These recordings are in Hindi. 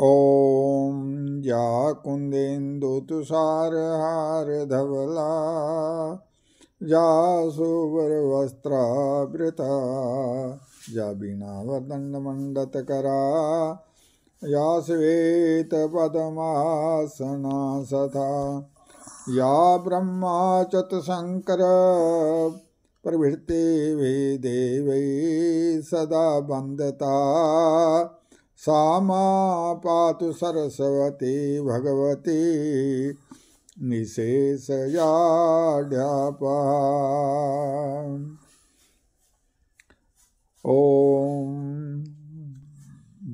ॐ या कुन्देन्दुतुषारहारधवला या सुवरवस्त्रावृता या वीणावदण्डमण्डतकरा या श्वेतपद्मासना सथा या ब्रह्माच्युतशङ्कर प्रभृतिभिः देवैः सदा वन्दता सा मा पातु सरस्वती भगवती निशेषयाढ्यापहा। ओम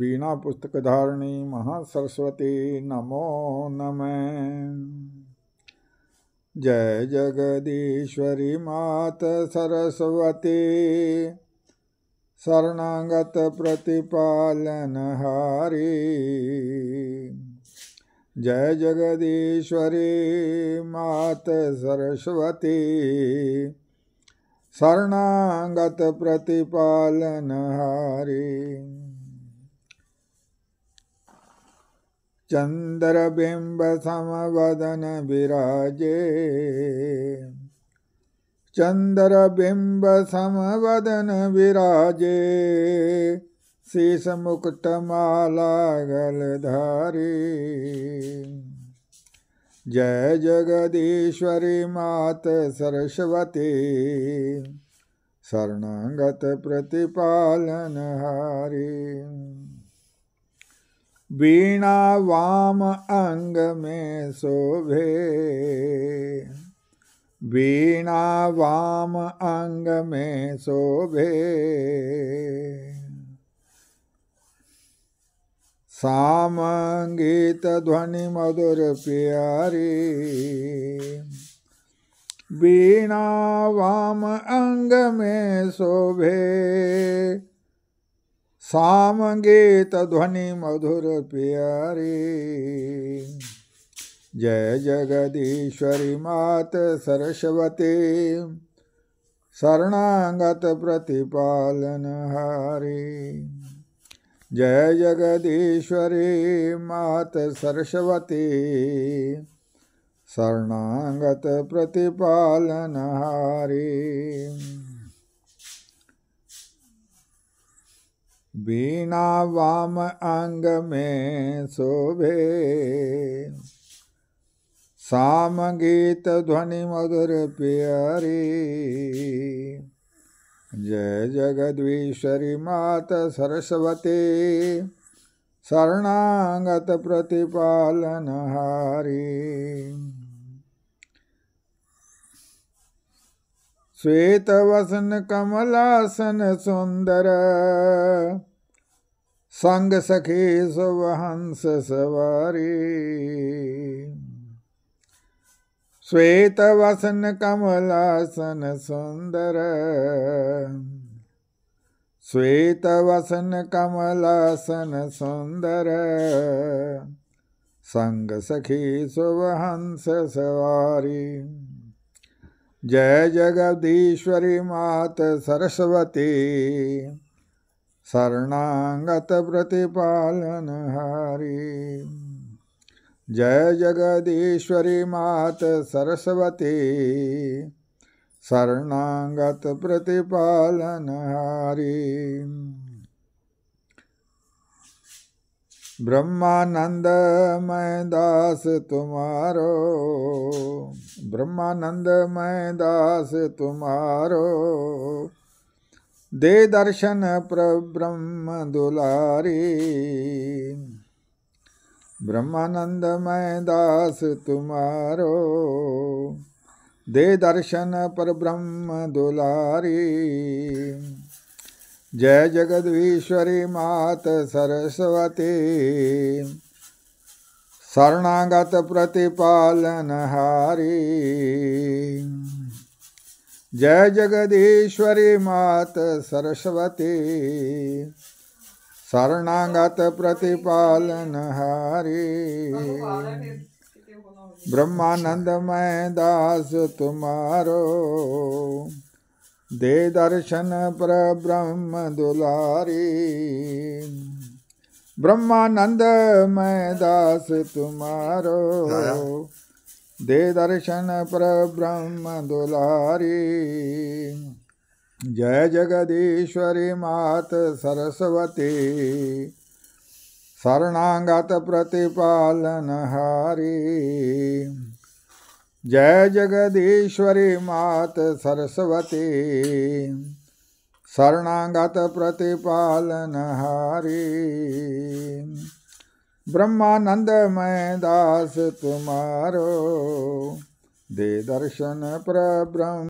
वीणा पुस्तकधारिणी महासरस्वती नमो नमः। जय जगदीश्वरी मात सरस्वती शरणागत प्रतिपालनहारी। जय जगदीश्वरी मात सरस्वती शरणागत प्रतिपालनहारी। चंद्रबिंब समवदन विराजे चंद्रबिंब समवदन विराजे शीश मुकुटमाला गलधारी। जय जगदीश्वरी मात सरस्वती शरणागत प्रतिपालनहारी। वीणा वाम अंग में शोभे वीणा वाम अंग में शोभे सामंगीत ध्वनि मधुर प्यारी। वीणा वाम अंग में शोभे सामंगीत ध्वनि मधुर प्यारी। जय जगदीश्वरी मात सरस्वती शरणागत प्रतिपालनहारी। जय जगदीश्वरी मात सरस्वती शरणागत प्रतिपालनहारी। वीणा वाम अंग में शोभे सामगीत ध्वनि मधुर प्यारी। जय जगदीश्वरी मात सरस्वती शरणागत प्रतिपालनहारी। श्वेत वसन कमलासन सुंदर संग सखी सुवहंस सवारी। श्वेत वसन कमलासन सुंदर श्वेत वसन कमलासन सुंदर संग सखी सुवहंस सवारी। जय जगदीश्वरी मात सरस्वती शरणागत प्रतिपालनहारी। जय जगदीश्वरी मात सरस्वती शरणागत प्रतिपालनहारी। ब्रह्मानंदमय दास तुम्हारो ब्रह्मानंदमय दास तुम्हारो दे दर्शन प्रब्रह्म दुलारी। ब्रह्मानंदमय दास तुम्हारो दे दर्शन परब्रह्म दुलारी। जय जगदीश्वरी मात सरस्वती शरणागत प्रतिपालनहारी। जय जगदीश्वरी मात सरस्वती शरणागत प्रतिपालनहारी। ब्रह्मानंदमय दास तुम्हारो दे दर्शन परब्रह्म दुलारी। ब्रह्मानंद मैं दास तुम्हारो, दे दर्शन पर ब्रह्म दुलारी। जय जगदीश्वरी मात सरस्वती, शरणागत प्रतिपालन हारी। जय जगदीश्वरी मात सरस्वती, शरणागत प्रतिपालन हारी। ब्रह्मानंद मैं दास तुम्हारो, दे दर्शन पर ब्रह्म